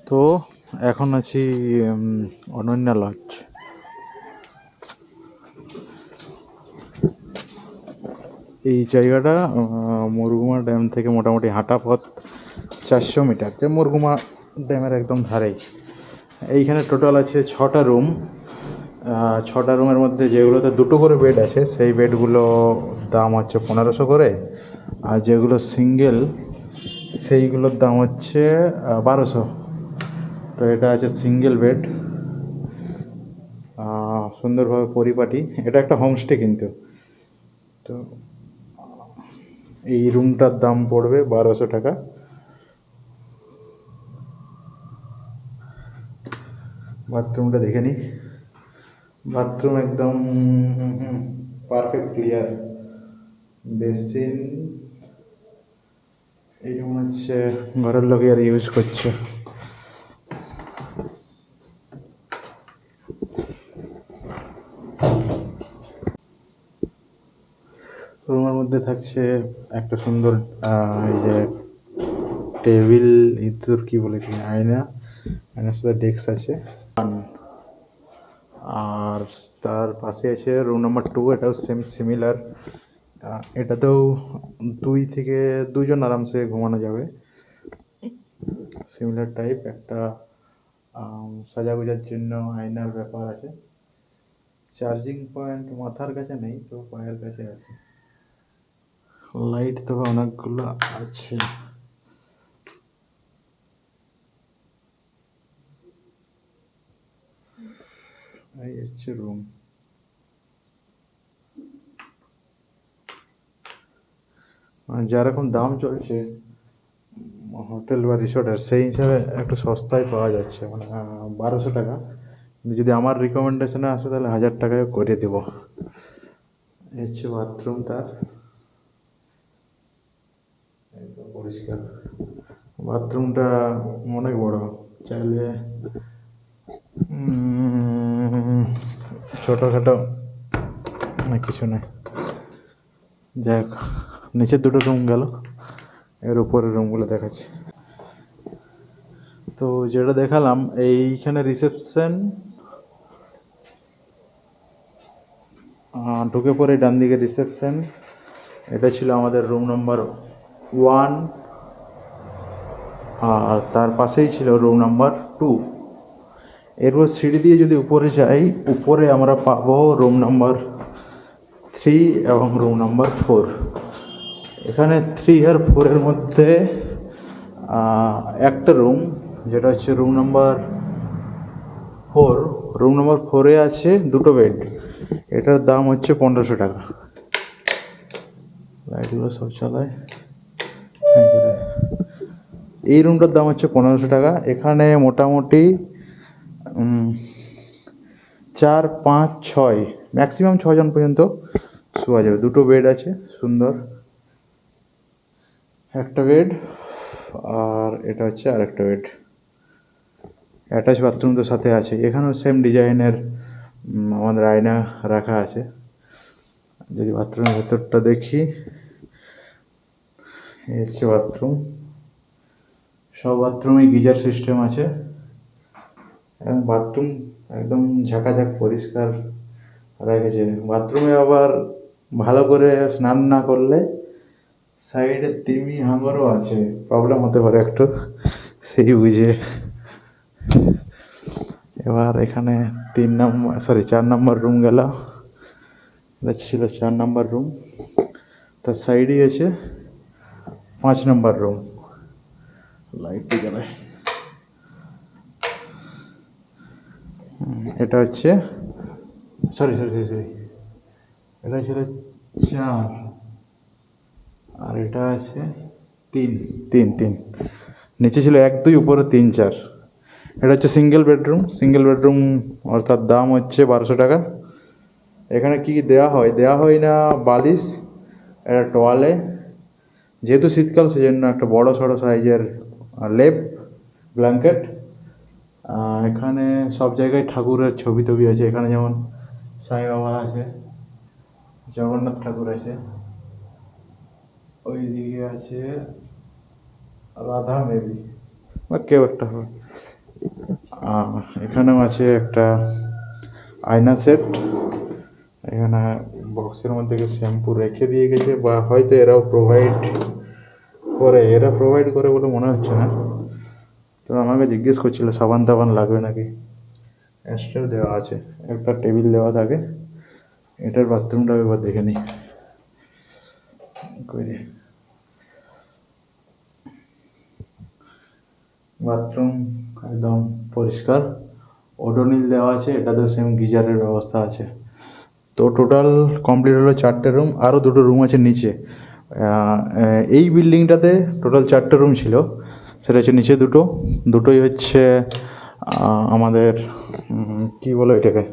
তো এখন আছি অনন্যা লজ। এই জায়গাটা মুরগুমা ড্যাম থেকে মোটামুটি হাঁটা পথ 400 মিটার, যে মুরগুমা ড্যামের একদম ধারেই। এইখানে টোটাল আছে 6টা রুম। 6টা রুমের মধ্যে যেগুলোতে 2টো করে বেড আছে সেই বেডগুলো দাম হচ্ছে 1500 করে, আর যেগুলো সিঙ্গেল সেইগুলোর দাম হচ্ছে 1200। তো এটা আছে সিঙ্গেল বেড, সুন্দরভাবে পরিপাটি। এটা একটা হোমস্টে কিন্তু। তো এই রুমটার দাম পড়বে 1200 টাকা। বাথরুমটা দেখে নিই। বাথরুম একদম পারফেক্ট ক্লিয়ার। বেসিন এই যেমন হচ্ছে ঘরের লোকে আর ইউজ করছে। রুমের মধ্যে থাকছে একটা সুন্দর এই যে টেবিল, ইঁদুর কি বলে কি, আয়নার সাথে ডেস্ক আছে। আর তার পাশে আছে রুম নাম্বার 2, এটাও সেম সিমিলার। এটাতেও 2 থেকে 2 জন আরামসে ঘুমানো যাবে। সিমিলার টাইপ একটা সাজাগোজার জন্য আয়নার ব্যাপার আছে। চার্জিং পয়েন্ট মাথার কাছে নেই, তো পায়ের কাছে আছে। লাইট তবে অনেকগুলো আছে। এই হচ্ছে রুম। যেরকম দাম চলছে হোটেল বা রিসোর্টের, সেই হিসাবে একটু সস্তায় পাওয়া যাচ্ছে, মানে 1200 টাকা। যদি আমার রিকমেন্ডেশনে আসে তাহলে 1000 টাকায় করে দেব। এই হচ্ছে বাথরুম, তার একদম পরিষ্কার। বাথরুমটা অনেক বড়, চাইলে ছোটোখাটো অনেক কিছু নেই। যাই হোক, নিচের 2টো রুম গেল, এর উপরের রুমগুলো দেখাচ্ছি। তো যেটা দেখালাম, এইখানে রিসেপশন, ঢুকে পরে ডান দিকে রিসেপশন। এটা ছিল আমাদের রুম নাম্বার 1, আর তার পাশেই ছিল রুম নাম্বার 2। এরপর সিঁড়ি দিয়ে যদি উপরে যাই, উপরে আমরা পাবো রুম নাম্বার 3 এবং রুম নাম্বার 4। এখানে 3 আর 4-এর মধ্যে একটা রুম, যেটা হচ্ছে রুম নাম্বার 4। রুম নাম্বার 4-এ আছে 2টো বেড। এটার দাম হচ্ছে 1500 টাকা। লাইটগুলো সব চালায়। এই রুমটার দাম হচ্ছে 1500 টাকা। এখানে মোটামুটি 4, 5, 6, ম্যাক্সিমাম 6জন পর্যন্ত শোয়া যাবে। 2টো বেড আছে সুন্দর, একটা বেড, আর এটা হচ্ছে আরেকটা বেড। অ্যাটাচ বাথরুম তো সাথে আছে। এখানেও সেম ডিজাইনের আমাদের আয়না রাখা আছে। যদি বাথরুমের ভেতরটা দেখি, এই হচ্ছে বাথরুম। সব বাথরুমে গিজার সিস্টেম আছে, এবং বাথরুম একদম ঝাঁকাঝাঁক পরিষ্কার রেখেছে। বাথরুমে আবার ভালো করে স্নান না করলে সাইডে তিমি হাঙরও আছে, প্রবলেম হতে পারে একটু, সেই বুঝে। এবার এখানে 4 নম্বর রুম গেল। এটা ছিল 4 নম্বর রুম। তার সাইডেই আছে 5 নম্বর রুম। লাইট গেলে এটা হচ্ছে সরি, এটা ছিল 4, আর এটা আছে 3। নিচে ছিল 1, 2, উপরে 3, 4। এটা হচ্ছে সিঙ্গেল বেডরুম, অর্থাৎ দাম হচ্ছে 1200 টাকা। এখানে কি দেওয়া হয় না বালিশ, এটা টোয়ালে। যেহেতু শীতকাল, সেজন্য একটা বড় সড়ো সাইজের লেপ ব্ল্যাঙ্কেট। এখানে সব জায়গায় ঠাকুরের ছবি টবি আছে। এখানে যেমন সাই বাবা আছে, জগন্নাথ ঠাকুর আছে, ওই দিকে আছে রাধা মেবি বা কেউ একটা হবে। এখানেও আছে একটা আয়না সেট। এখানে বক্সের মধ্যে শ্যাম্পু রেখে দিয়ে গেছে, বা হয়তো এরাও প্রোভাইড করে বলে মনে হচ্ছে না। তো আমাকে জিজ্ঞেস করছিল সাবান টাবান লাগবে নাকি, এক্সট্রা দেওয়া আছে, একটা টেবিল দেওয়া থাকে। এটার বাথরুমটা এবার দেখে নিই। বাথরুম একদম পরিষ্কার, ওডোনিল দেওয়া আছে, এটাতেও সেম গিজারের ব্যবস্থা আছে। তো টোটাল কমপ্লিট হলো 4টে রুম, আরও 2টো রুম আছে নিচে। এই বিল্ডিংটাতে টোটাল 4টে রুম ছিল, সেটা হচ্ছে নিচে দুটোই হচ্ছে আমাদের কি বলো এটাকে,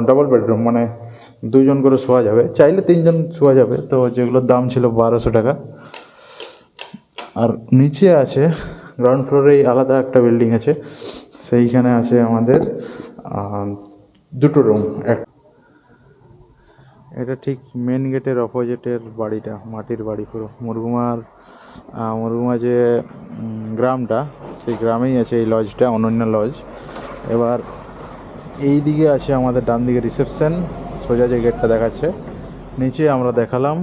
ডবল বেডরুম, মানে 2জন করে শোয়া যাবে, চাইলে 3জন শোয়া যাবে। তো যেগুলোর দাম ছিল 1200 টাকা। আর নিচে আছে গ্রাউন্ড ফ্লোরেই আলাদা একটা বিল্ডিং আছে, সেইখানে আছে আমাদের 2টো রুম। এটা ঠিক মেন গেটের অপোজিটের বাড়িটা, মাটির বাড়ি পুরো। মুরগুমা যে গ্রামটা, সেই গ্রামেই আছে এই লজটা, অনন্য লজ। এবার এই দিকে আছে আমাদের ডান দিকে রিসেপশন, সোজা যে গেটটা দেখাচ্ছে। নিচে আমরা দেখালাম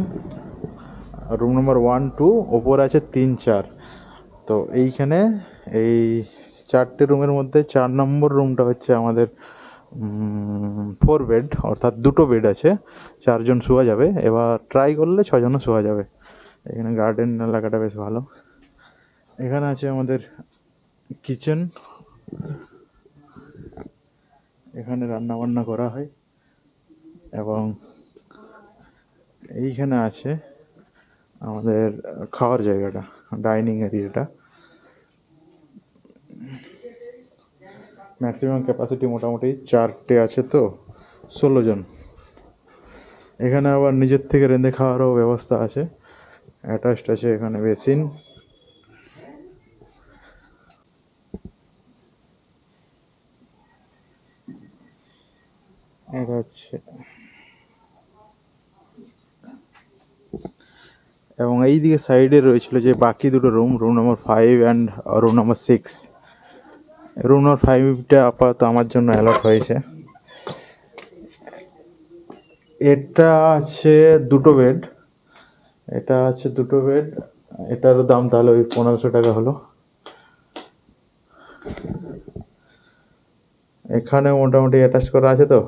রুম নম্বর 1, 2, ওপর আছে 3, 4। তো এইখানে এই 4টে রুমের মধ্যে 4 নম্বর রুমটা হচ্ছে আমাদের 4 বেড, অর্থাৎ 2টো বেড আছে, 4জন শোয়া যাবে। এবার ট্রাই করলে 6জনও শোয়া যাবে। এখানে গার্ডেন এলাকাটা বেশ ভালো। এখানে আছে আমাদের কিচেন, এখানে রান্না বান্না করা হয়। এবং এইখানে আছে আমাদের খাওয়ার জায়গাটা, ডাইনিং এরিয়াটা। ম্যাক্সিমাম ক্যাপাসিটি মোটামুটি 4টে আছে, তো 16জন। এখানে আবার নিজের থেকে রেঁধে খাওয়ারও ব্যবস্থা আছে, অ্যাটাচড আছে এখানে বেসিন। এটা হচ্ছে, এবং এই দিকে সাইডে রয়েছিল যে বাকি 2টো room, room number 5 and room number 6। Room number 5টা আপাতত আমার জন্য অ্যালট হয়েছে। এটা আছে 2টো বেড, এটারও দাম তাহলে ওই 1500 টাকা হলো। এখানে মোটামুটি অ্যাটাচ করা আছে, তো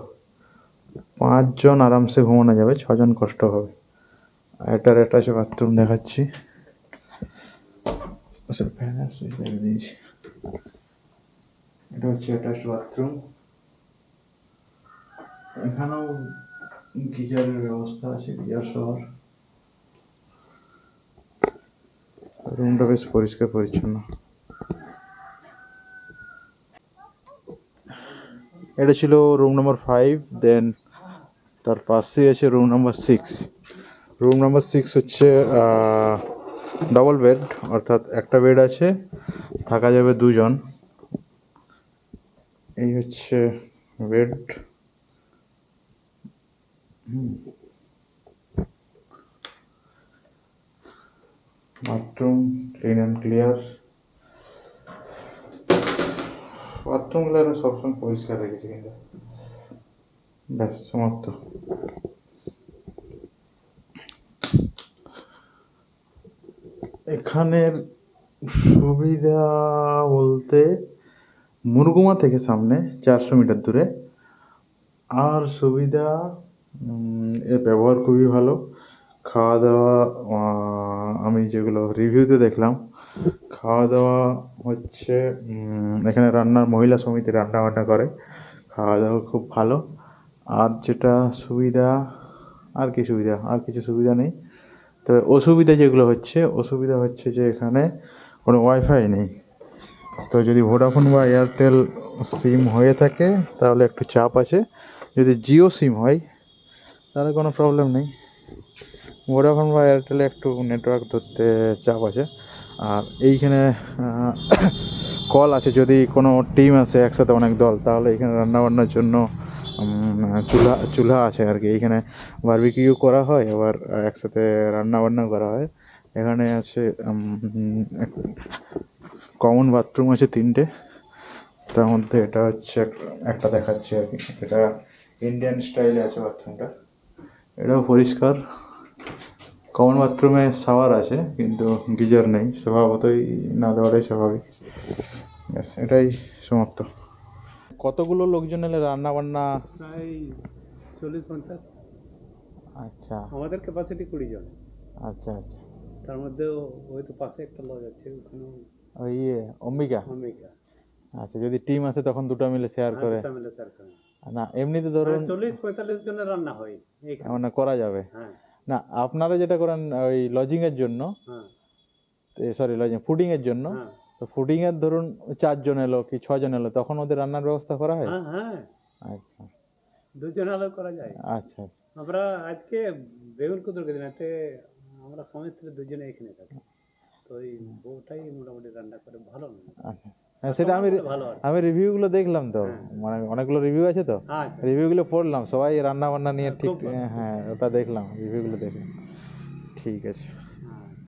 5জন আরামসে ঘুমানো যাবে, 6জন কষ্ট হবে। এটার অ্যাটাচ বাথরুম দেখাচ্ছি, এটা হচ্ছে অ্যাটাচ বাথরুম। এখানেও গিজারের ব্যবস্থা আছে, গিজার সহ। রুমটা বেশ পরিষ্কার পরিচ্ছন্ন। এটা ছিল রুম নম্বর 5। দেন তার পাশেই আছে রুম নম্বর 6। রুম নম্বর 6 হচ্ছে ডবল বেড, অর্থাৎ একটা বেড আছে, থাকা যাবে 2জন। এই হচ্ছে bed. Bathroom clean and clear, বাথরুমগুলো সবসময় পরিষ্কার রেখেছে, কিন্তু ব্যাস সমাপ্ত। এখানের সুবিধা বলতে মুরগুমা থেকে সামনে 400 মিটার দূরে। আর সুবিধা, এর ব্যবহার খুবই ভালো। খাওয়া দাওয়া, আমি যেগুলো রিভিউতে দেখলাম, খাওয়া দাওয়া হচ্ছে এখানে মহিলা সমিতি রান্না বান্না করে, খাওয়া দাওয়া খুব ভালো। আর যেটা সুবিধা, আর কিছু সুবিধা নেই। তবে অসুবিধা হচ্ছে যে এখানে কোনো ওয়াইফাই নেই। তো যদি ভোডাফোন বা এয়ারটেল সিম হয়ে থাকে তাহলে একটু চাপ আছে, যদি জিও সিম হয় তাহলে কোনো প্রবলেম নেই। ভোডাফোন বা এয়ারটেলে একটু নেটওয়ার্ক ধরতে চাপ আছে। আর এইখানে কল আছে, যদি কোনো টিম আসে একসাথে অনেক দল, তাহলে এখানে রান্নাবান্নার জন্য চুলা আছে আর কি। এইখানে বারবিকিউ করা হয়, আবার একসাথে রান্নাবান্না করা হয়। এখানে আছে কমন বাথরুম আছে 3টে, তার মধ্যে এটা হচ্ছে একটা দেখাচ্ছি আর কি, এটা ইন্ডিয়ান স্টাইলে আছে বাথরুমটা, এটাও পরিষ্কার। কমন বাথরুমে শাওয়ার আছে কিন্তু গিজার নেই, স্বভাবতই না দেওয়াটাই স্বাভাবিক। ব্যাস এটাই সমাপ্ত। কতগুলো লোকজন এলে রান্না বান্না? প্রায় 40-50। আচ্ছা আমাদের ক্যাপাসিটি 20 জন। আচ্ছা আচ্ছা। তার মধ্যেও ওই তো পাশে একটা লজ আছে, ওখানেও ওই অম্বিকা। অম্বিকা। আচ্ছা, যদি টিম আছে তখন দুটো মিলে শেয়ার করে। Family circle. না এমনিতে ধরুন 40-45 জনের রান্না হয় এইখানে। মানে করা যাবে। হ্যাঁ না আপনারা যেটা করেন ওই লজিংয়ের জন্য, হ্যাঁ সরি লজিং ফুডিংয়ের জন্য, হ্যাঁ তো ফুডিংয়ের ধরুন 4 জন এলো কি 6 জন এলো, তখন ওদের রান্নার ব্যবস্থা করা হয়? হ্যাঁ হ্যাঁ, আচ্ছা 2 জন আলো করা যায়। আচ্ছা আমরা আজকে বেগুন কুতুর দিন এতে আমরা স্বামী স্ত্রী 2 জনে এখানে থাকি, তো ওই বউটাই মোটামুটি রান্না করে, ভালো না। আচ্ছা। হ্যাঁ সেটা ভালো আর আমি রিভিউগুলো দেখলাম তো, হ্যাঁ। মানে অনেকগুলো রিভিউ আছে তো, আচ্ছা রিভিউগুলো পড়লাম, সবাই রান্না বান্না নিয়ে ঠিক। খুব ভালো। হ্যাঁ ওটা দেখলাম, রিভিউগুলো দেখলাম। ঠিক আছে।